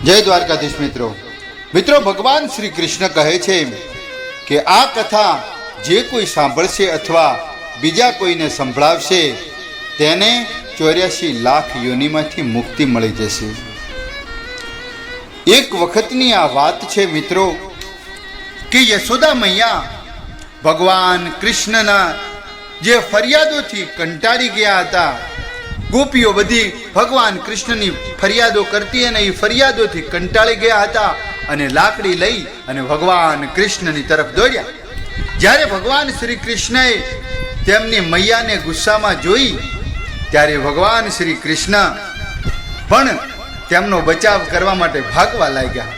જય દ્વારકાધીશ મિત્રો. ભગવાન શ્રી કૃષ્ણ કહે છે કે આ કથા જે કોઈ સાંભળશે અથવા બીજા કોઈને સંભળાવશે તેને 84 લાખ યોનિમાંથી મુક્તિ મળી જશે. એક વખતની આ વાત છે મિત્રો કે યશોદા મૈયા ભગવાન કૃષ્ણના જે ફરિયાદોથી કંટાળી ગયા હતા. ગોપીઓ બધી ભગવાન કૃષ્ણની ફરિયાદો કરતી અને એ ફરિયાદોથી કંટાળી ગયા હતા અને લાકડી લઈ અને ભગવાન કૃષ્ણની તરફ દોડ્યા. જ્યારે ભગવાન શ્રી કૃષ્ણએ તેમની મૈયાને ગુસ્સામાં જોઈ ત્યારે ભગવાન શ્રી કૃષ્ણ પણ તેમનો બચાવ કરવા માટે ભાગવા લાગ્યા.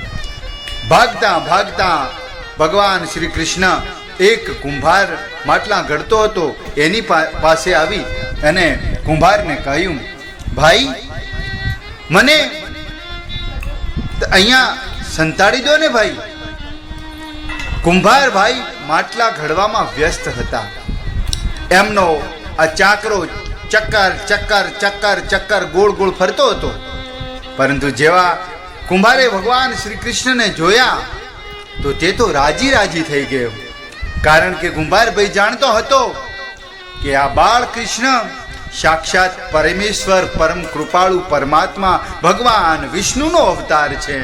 ભાગતા ભાગતા ભગવાન શ્રી કૃષ્ણ એક કુંભાર માટલા ઘડતો હતો એની પાસે આવી અને કુંભારને કહ્યું, ભાઈ મને અહીંયા સંતાડી દો ને ભાઈ. કુંભાર ભાઈ માટલા ઘડવામાં વ્યસ્ત હતા. એમનો આ ચાકરો ચક્કર ચક્કર ચક્કર ચક્કર ગોળ ગોળ ફરતો હતો. પરંતુ જેવા કુંભારે ભગવાન શ્રી કૃષ્ણને જોયા તો તે તો રાજી રાજી થઈ ગયો. કારણ કે કુંભાર ભાઈ જાણતો હતો કે આ બાળ કૃષ્ણ સાક્ષાત પરમેશ્વર પરમ કૃપાળુ પરમાત્મા ભગવાન વિષ્ણુનો અવતાર છે.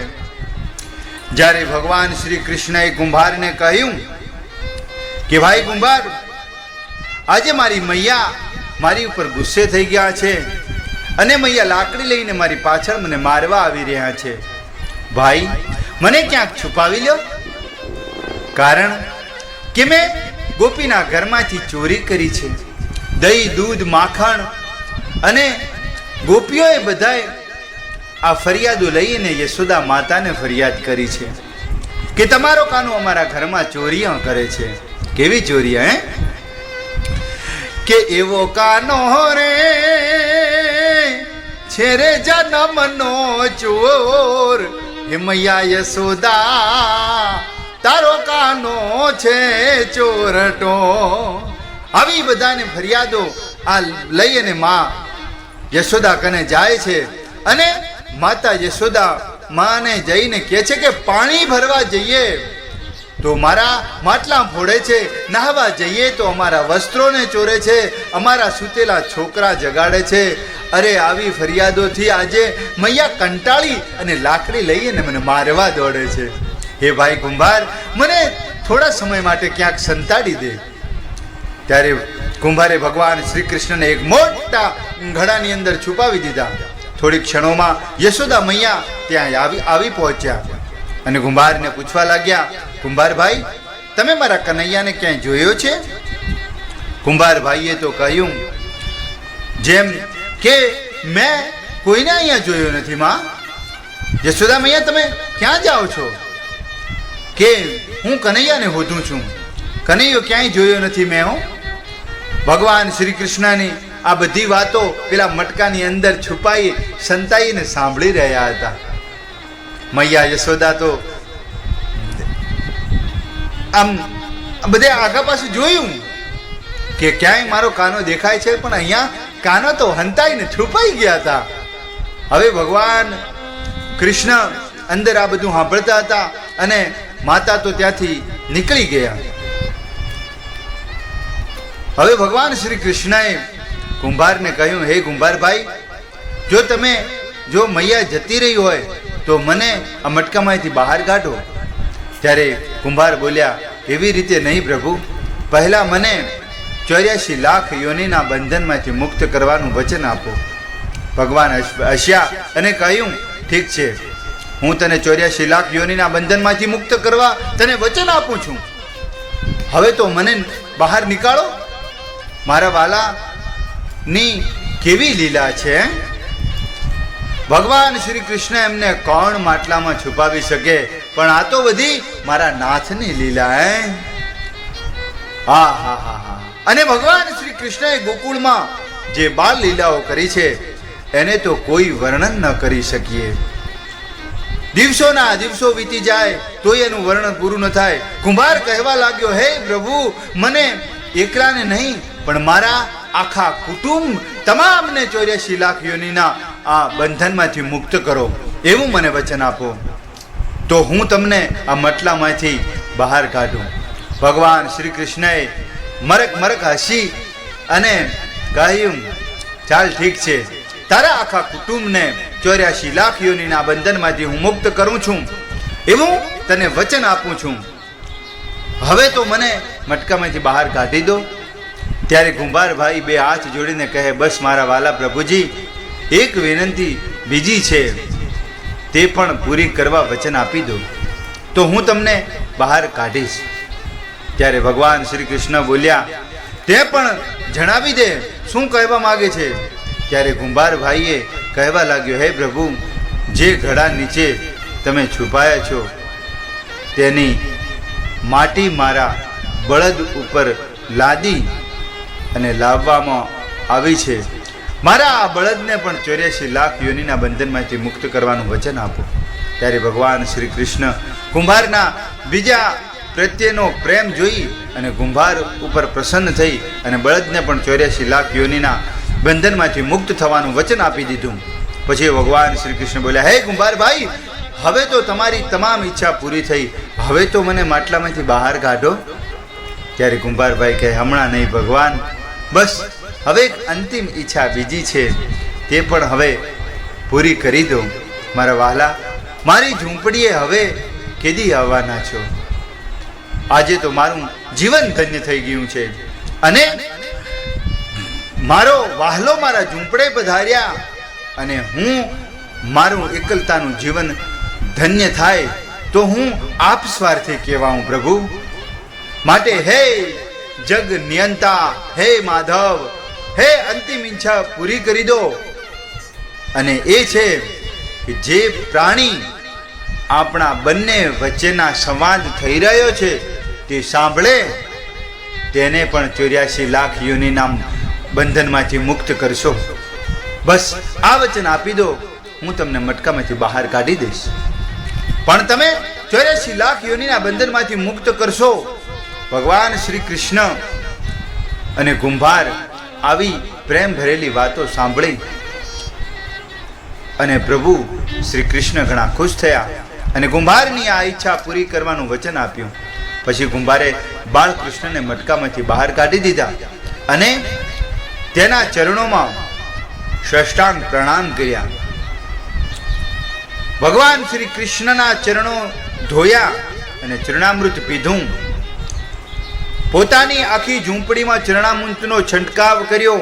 જ્યારે ભગવાન શ્રી કૃષ્ણએ કુંભારને કહ્યું કે ભાઈ કુંભાર, આજે મારી મૈયા મારી ઉપર ગુસ્સે થઈ ગયા છે અને મૈયા લાકડી લઈને મારી પાછળ મને મારવા આવી રહ્યા છે. ભાઈ મને ક્યાંક છુપાવી લો, કારણ કે મેં ગોપીના ઘરમાંથી ચોરી કરી છે. દહીં, દૂધ, માખણ અને ગોપીઓએ બધાએ આ ફરિયાદો લઈને યશોદા માતાને ફરિયાદ કરી છે કે તમારો કાનો અમારા ઘરમાં ચોરીઓ કરે છે. કેવી ચોરીઓ હે? કે એવો કાનો રે છે રે જન્મનો ચોર, હે મૈયા યશોદા તારો કાનો છે ચોરટો. આવી બધાને ફરિયાદો આ લઈ અને માં યશોદા કને જાય છે અને માતા યશોદા માને જઈને કહે છે કે પાણી ભરવા જઈએ તો મારા માટલા ફોડે છે, નહાવા જઈએ તો અમારા વસ્ત્રોને ચોરે છે, અમારા સૂતેલા છોકરા જગાડે છે. અરે આવી ફરિયાદોથી આજે મૈયા કંટાળી અને લાકડી લઈ અને મને મારવા દોડે છે. હે ભાઈ કુંભાર, મને થોડા સમય માટે ક્યાંક સંતાડી દે. ત્યારે કુંભારે ભગવાન શ્રી કૃષ્ણને એક મોટા ઘડાની અંદર છુપાવી દીધા. થોડીક ક્ષણોમાં યશોદા મૈયા ત્યાં આવી પહોંચ્યા અને કુંભારને પૂછવા લાગ્યા, કુંભાર ભાઈ, તમે મારા કનૈયાને ક્યાંય જોયો છે? કુંભાર ભાઈએ તો કહ્યું, જેમ કે મેં કોઈને અહીંયા જોયો નથી માં. યશોદા મૈયા, તમે ક્યાં જાઓ છો? કે હું કનૈયાને શોધું છું, કનૈયો ક્યાંય જોયો નથી મેં. હું ભગવાન શ્રી કૃષ્ણની આ બધી વાતો પેલા મટકાની અંદર છુપાઈ સંતાઈને સાંભળી રહ્યા હતા. મૈયા યશોદા તો આમ બધે આગા પાછું જોયું કે ક્યાંય મારો કાનો દેખાય છે, પણ અહીંયા કાનો તો હંતાઈને છુપાઈ ગયા હતા. હવે ભગવાન કૃષ્ણ અંદર આ બધું સાંભળતા હતા અને માતા તો ત્યાંથી નીકળી ગયા. હવે ભગવાન શ્રી કૃષ્ણએ કુંભારને કહ્યું, હે કુંભારભાઈ, જો મૈયા જતી રહી હોય તો મને આ મટકામાંથી બહાર કાઢો. ત્યારે કુંભાર બોલ્યા, એવી રીતે નહીં પ્રભુ, પહેલા મને 84 લાખ યોનિના બંધનમાંથી મુક્ત કરવાનું વચન આપો. ભગવાન હસ્યા અને કહ્યું, ઠીક છે, હું તને 84 લાખ યોનિના બંધનમાંથી મુક્ત કરવા તને વચન આપું છું. હવે તો મને બહાર નીકાળો. મારા વાલાની કેવી લીલા છે. ભગવાન શ્રી કૃષ્ણ એમને કોણ માટલામાં છુપાવી શકે, પણ આ તો બધી મારા નાથની લીલા. હા હા હા હા. અને ભગવાન શ્રી કૃષ્ણએ ગોકુળમાં જે બાળ લીલાઓ કરી છે એને તો કોઈ વર્ણન ન કરી શકીએ. દિવસોના દિવસો વીતી જાય તોય એનું વર્ણન પૂરું ન થાય. કુંભાર કહેવા લાગ્યો, હે પ્રભુ, મને એકલાને નહીં પણ મારા આખા કુટુંબ તમામને 84 લાખ યોનિના આ બંધનમાંથી મુક્ત કરો. એવું મને વચન આપો તો હું તમને આ મટલામાંથી બહાર કાઢું. ભગવાન શ્રી કૃષ્ણએ મરક મરક હસી અને કહ્યું, ચાલ ઠીક છે, તારા આખા કુટુંબને 84 લાખ યોનિના બંધનમાંથી હું મુક્ત કરું છું એવું તને વચન આપું છું. હવે તો મને મટકામાંથી બહાર કાઢી દો. ત્યારે કુંભારભાઈ બે હાથ જોડીને કહે, બસ મારા વાલા પ્રભુજી, એક વિનંતી બીજી છે, તે પણ પૂરી કરવા વચન આપી દો તો હું તમને બહાર કાઢીશ. ત્યારે ભગવાન શ્રી કૃષ્ણ બોલ્યા, તે પણ જણાવી દે, શું કહેવા માગે છે? ત્યારે કુંભારભાઈએ કહેવા લાગ્યો, હે પ્રભુ, જે ઘડા નીચે તમે છુપાયા છો તેની માટી મારા બળદ ઉપર લાદી અને લાવવામાં આવી છે. મારા આ બળદને પણ 84 લાખ યોનિના બંધનમાંથી મુક્ત કરવાનું વચન આપો. ત્યારે ભગવાન શ્રી કૃષ્ણ કુંભારના બીજા પ્રત્યેનો પ્રેમ જોઈ અને કુંભાર ઉપર પ્રસન્ન થઈ અને બળદને પણ 84 લાખ યોનિના બંધનમાંથી મુક્ત થવાનું વચન આપી દીધું. પછી ભગવાન શ્રી કૃષ્ણ બોલ્યા, હે કુંભારભાઈ, હવે તો તમારી તમામ ઈચ્છા પૂરી થઈ, હવે તો મને માટલામાંથી બહાર કાઢો. ત્યારે કુંભારભાઈ કહે, હમણાં નહીં ભગવાન, બસ હવે એક અંતિમ ઈચ્છા બીજી છે, તે પણ હવે પૂરી કરી દો. મારા વહાલા, મારી ઝૂંપડીએ હવે કેદી આવવાના છો? આજે તો મારું જીવન ધન્ય થઈ ગયું છે અને મારો વહાલો મારા ઝૂંપડે પધાર્યા અને હું મારું એકલતાનું જીવન ધન્ય થાય તો હું આપ સ્વાર્થે કહેવાઉં પ્રભુ. માટે હે જગ નિયંતા, હે માધવ, હે અંતિમ ઈચ્છા પૂરી કરી દો. અને એ છે કે જે પ્રાણી આપણા બંને વચ્ચેના સંવાદ થઈ રહ્યો છે તે સાંભળે તેને પણ 84 લાખ યોનિના બંધનમાંથી મુક્ત કરશો. બસ આ વચન આપી દો, હું તમને મટકામાંથી બહાર કાઢી દઈશ. પણ તમે 84 લાખ યોનિના બંધનમાંથી મુક્ત કરશો. ભગવાન શ્રી કૃષ્ણ અને કુંભાર આવી પ્રેમ ભરેલી વાતો સાંભળી અને પ્રભુ શ્રી કૃષ્ણ ઘણા ખુશ થયા અને કુંભારની આ ઈચ્છા પૂરી કરવાનું વચન આપ્યું. પછી કુંભારે બાળકૃષ્ણને મટકામાંથી બહાર કાઢી દીધા અને તેના ચરણોમાં સાષ્ટાંગ પ્રણામ કર્યા. ભગવાન શ્રી કૃષ્ણના ચરણો ધોયા અને ચરણામૃત પીધું. પોતાની આખી ઝૂંપડીમાં ચરણામૃતનો છંટકાવ કર્યો.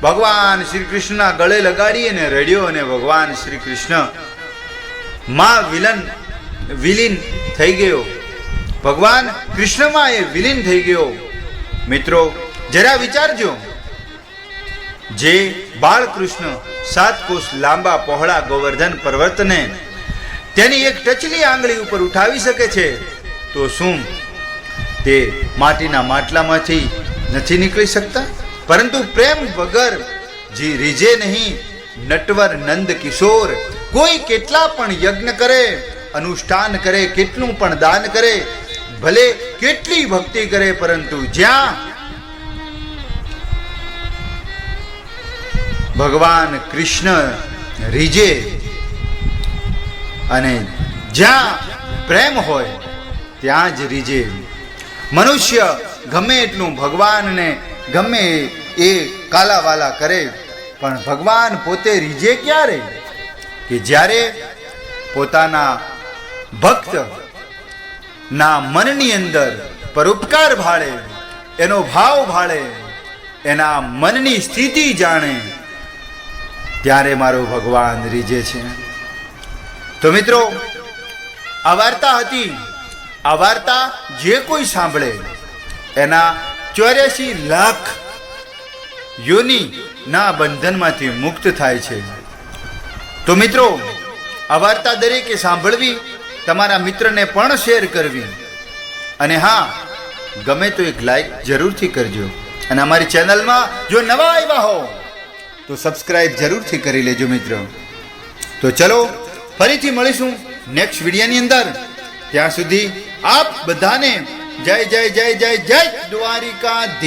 ભગવાન શ્રી કૃષ્ણના ગળે લગાડી અને રડ્યો અને ભગવાન શ્રી કૃષ્ણ માં વિલીન થઈ ગયો. ભગવાન કૃષ્ણમાં એ વિલીન થઈ ગયો. મિત્રો જરા વિચારજો, જે બાળકૃષ્ણ 7 કોસ લાંબા પહોળા ગોવર્ધન પર્વતને તેની એક ટચલી આંગળી ઉપર ઉઠાવી શકે છે, તો શું તે માટીના માટલામાંથી નથી નીકળી શકતા? પરંતુ પ્રેમ વગર જે રીજે નહીં નટવર નંદ કિશોર. કોઈ કેટલા પણ યજ્ઞ કરે, અનુષ્ઠાન કરે, કેટલું પણ દાન કરે, ભલે કેટલી ભક્તિ કરે, પરંતુ જ્યાં ભગવાન કૃષ્ણ રીજે અને જ્યાં પ્રેમ હોય ત્યાં જ રીજે. મનુષ્ય ગમે એટલું ભગવાનને ગમે એ કાલાવાલા કરે, પણ ભગવાન પોતે રીજે ક્યારે? કે જ્યારે પોતાના ભક્ત ના મનની અંદર પરોપકાર ભાળે, એનો ભાવ ભાળે, એના મનની સ્થિતિ જાણે, ત્યારે મારો ભગવાન રીજે છે. તો મિત્રો આ વાર્તા હતી. આ વાર્તા જે કોઈ સાંભળે એના 84 લાખ યોની ના બંધનમાંથી મુક્ત થાય છે. તો મિત્રો આ વાર્તા દરેકે સાંભળવી, તમારા મિત્રને પણ શેર કરવી અને હા, ગમે તો એક લાઈક જરૂરથી કરજો. અને અમારી ચેનલમાં જો નવા આવ્યા હો તો સબસ્ક્રાઇબ જરૂરથી કરી લેજો મિત્રો. તો ચલો ફરીથી મળીશું નેક્સ્ટ વિડીયોની અંદર. ત્યાં સુધી આપ બધાને જય જય જય જય જય દ્વારિકાધીશ.